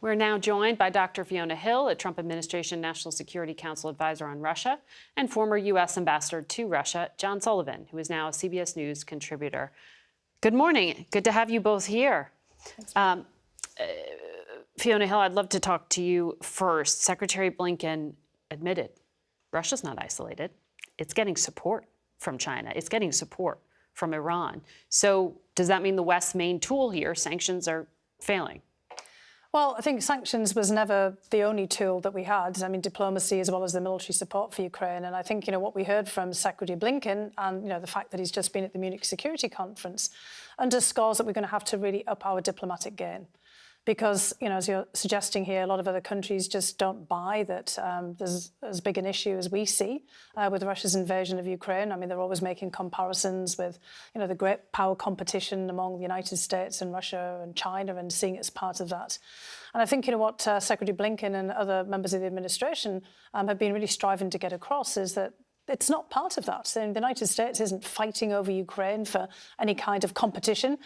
We're now joined by Dr. Fiona Hill, a Trump administration National Security Council advisor on Russia, and former U.S. ambassador to Russia, John Sullivan, who is now a CBS News contributor. Good morning. Good to have you both here. Fiona Hill, I'd love to talk to you first. Secretary Blinken admitted Russia's not isolated. It's getting support from China. It's getting support from Iran. So does that mean the West's main tool here, sanctions, are failing? Well, I think sanctions was never the only tool that we had. I mean, diplomacy as well as the military support for Ukraine. And I think, what we heard from Secretary Blinken and, the fact that he's just been at the Munich Security Conference underscores that we're going to have to really up our diplomatic game. Because, as you're suggesting here, a lot of other countries just don't buy that there's as big an issue as we see with Russia's invasion of Ukraine. I mean, they're always making comparisons with, the great power competition among the United States and Russia and China and seeing it as part of that. And I think, what Secretary Blinken and other members of the administration have been really striving to get across is that it's not part of that. So the United States isn't fighting over Ukraine for any kind of competition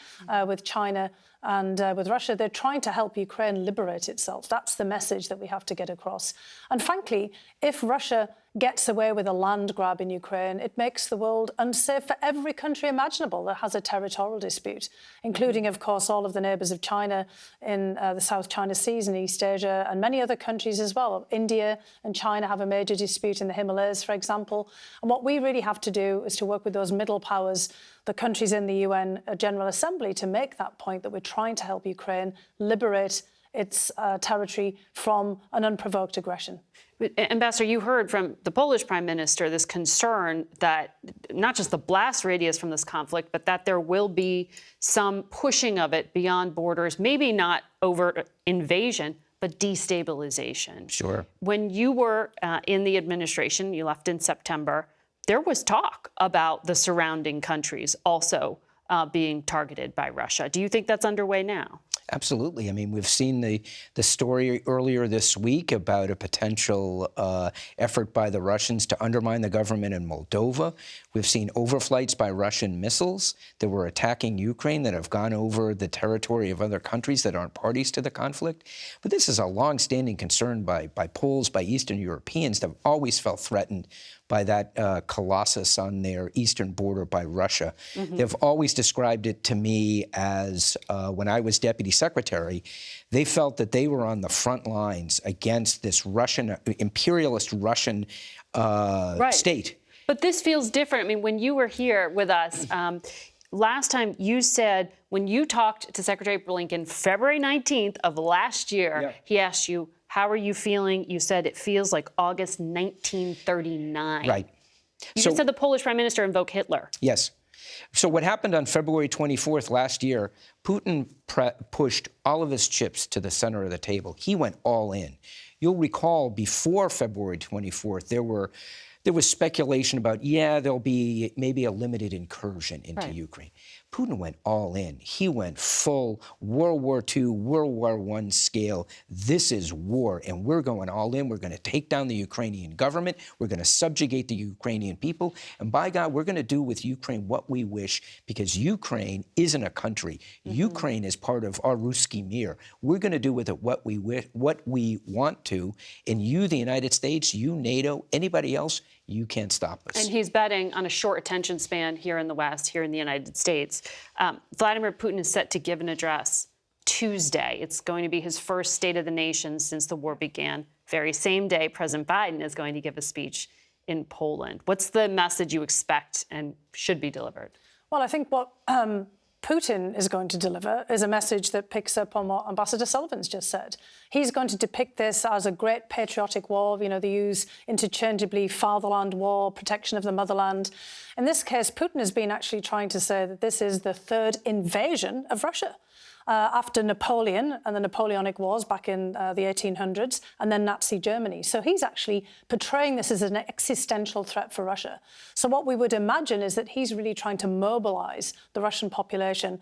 with China and with Russia. They're trying to help Ukraine liberate itself. That's the message that we have to get across. And frankly, if Russia gets away with a land grab in Ukraine, it makes the world unsafe for every country imaginable that has a territorial dispute, including, of course, all of the neighbours of China in the South China Seas and East Asia, and many other countries as well. India and China have a major dispute in the Himalayas, for example. And what we really have to do is to work with those middle powers, the countries in the UN General Assembly, to make that point that we're trying to help Ukraine liberate its territory from an unprovoked aggression. Ambassador, you heard from the Polish Prime Minister this concern that not just the blast radius from this conflict, but that there will be some pushing of it beyond borders, maybe not overt invasion, but destabilization. Sure. When you were in the administration, you left in September, there was talk about the surrounding countries also being targeted by Russia. Do you think that's underway now? Absolutely. I mean, we've seen the story earlier this week about a potential effort by the Russians to undermine the government in Moldova. We've seen overflights by Russian missiles that were attacking Ukraine that have gone over the territory of other countries that aren't parties to the conflict. But this is a long-standing concern by Poles, by Eastern Europeans that have always felt threatened by that colossus on their eastern border by Russia. Mm-hmm. They've always described it to me as, when I was deputy secretary, they felt that they were on the front lines against this imperialist Russian state. But this feels different. I mean, when you were here with us, last time you said, when you talked to Secretary Blinken, February 19th of last year, He asked you, how are you feeling? You said it feels like August 1939. Right. You just said the Polish Prime Minister invoked Hitler. Yes. So what happened on February 24th last year, Putin pushed all of his chips to the center of the table. He went all in. You'll recall before February 24th, there was speculation about, there'll be maybe a limited incursion into Ukraine. Putin went all in. He went full World War II, World War I scale. This is war, and we're going all in. We're going to take down the Ukrainian government. We're going to subjugate the Ukrainian people. And by God, we're going to do with Ukraine what we wish, because Ukraine isn't a country. Mm-hmm. Ukraine is part of our Ruski Mir. We're going to do with it what we want to. And you, the United States, you, NATO, anybody else, you can't stop us. And he's betting on a short attention span here in the West, here in the United States. Vladimir Putin is set to give an address Tuesday. It's going to be his first State of the Nation since the war began. Very same day, President Biden is going to give a speech in Poland. What's the message you expect and should be delivered? Well, I think what Putin is going to deliver is a message that picks up on what Ambassador Sullivan's just said. He's going to depict this as a great patriotic war. They use interchangeably fatherland war, protection of the motherland. In this case, Putin has been actually trying to say that this is the third invasion of Russia. After Napoleon and the Napoleonic Wars back in the 1800s, and then Nazi Germany. So he's actually portraying this as an existential threat for Russia. So what we would imagine is that he's really trying to mobilize the Russian population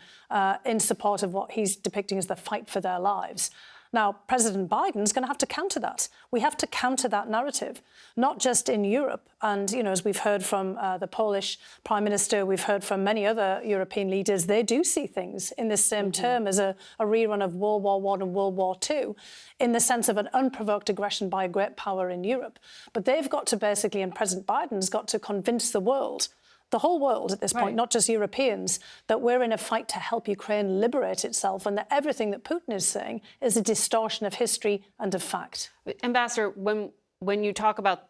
in support of what he's depicting as the fight for their lives. Now, President Biden's going to have to counter that. We have to counter that narrative, not just in Europe. And, you know, as we've heard from the Polish Prime Minister, we've heard from many other European leaders, they do see things in this same term as a rerun of World War I and World War II, in the sense of an unprovoked aggression by a great power in Europe. But they've got to basically, and President Biden's got to convince the world, the whole world at this point, not just Europeans, that we're in a fight to help Ukraine liberate itself, and that everything that Putin is saying is a distortion of history and of fact. Ambassador, when you talk about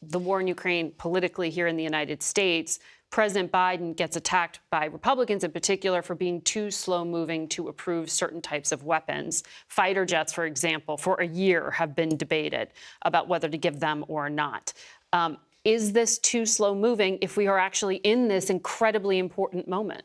the war in Ukraine politically here in the United States, President Biden gets attacked by Republicans in particular for being too slow-moving to approve certain types of weapons. Fighter jets, for example, for a year have been debated about whether to give them or not. Is this too slow-moving if we are actually in this incredibly important moment?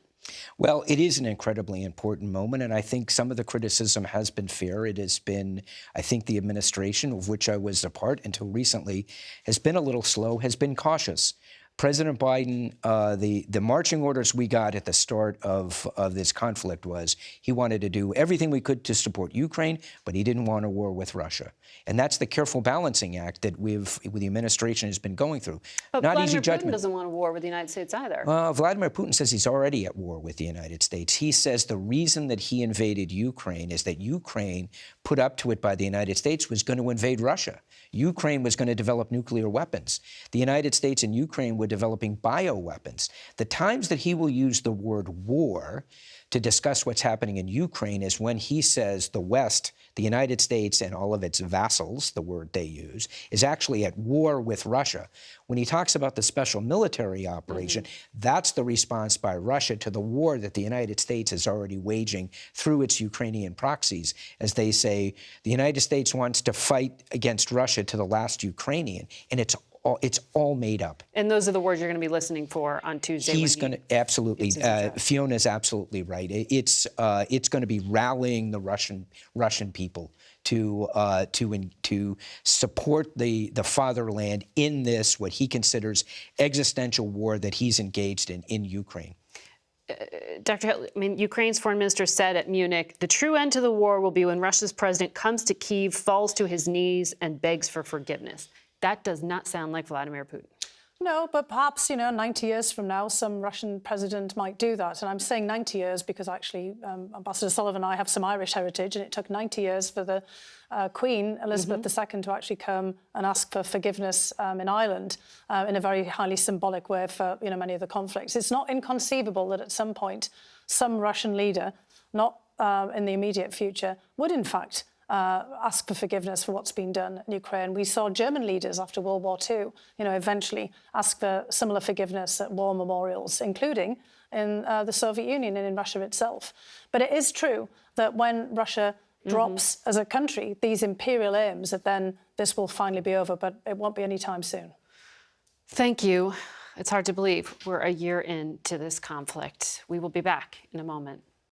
Well, it is an incredibly important moment, and I think some of the criticism has been fair. It has been, I think, the administration, of which I was a part until recently, has been a little slow, has been cautious. President Biden, the marching orders we got at the start of this conflict was he wanted to do everything we could to support Ukraine, but he didn't want a war with Russia. And that's the careful balancing act that the administration has been going through. But Not Vladimir easy judgment. Putin doesn't want a war with the United States either. Vladimir Putin says he's already at war with the United States. He says the reason that he invaded Ukraine is that Ukraine, put up to it by the United States, was going to invade Russia. Ukraine was going to develop nuclear weapons. The United States and Ukraine were developing bioweapons. The times that he will use the word war to discuss what's happening in Ukraine is when he says the West, the United States and all of its vassals, the word they use, is actually at war with Russia. When he talks about the special military operation, that's the response by Russia to the war that the United States is already waging through its Ukrainian proxies. As they say, the United States wants to fight against Russia to the last Ukrainian, and it's all made up. And those are the words you're going to be listening for on Tuesday. He's going to absolutely. Fiona's absolutely right. It's going to be rallying the Russian people to support the fatherland in this what he considers existential war that he's engaged in Ukraine. Dr. Hill, I mean, Ukraine's foreign minister said at Munich, the true end to the war will be when Russia's president comes to Kyiv, falls to his knees, and begs for forgiveness. That does not sound like Vladimir Putin. No, but perhaps, 90 years from now, some Russian president might do that. And I'm saying 90 years because actually Ambassador Sullivan and I have some Irish heritage, and it took 90 years for the Queen, Elizabeth II, to actually come and ask for forgiveness in Ireland in a very highly symbolic way for many of the conflicts. It's not inconceivable that at some point some Russian leader, not in the immediate future, would in fact ask for forgiveness for what's been done in Ukraine. We saw German leaders after World War II, eventually ask for similar forgiveness at war memorials, including in the Soviet Union and in Russia itself. But it is true that when Russia drops as a country these imperial aims, that then this will finally be over, but it won't be anytime soon. Thank you. It's hard to believe we're a year into this conflict. We will be back in a moment.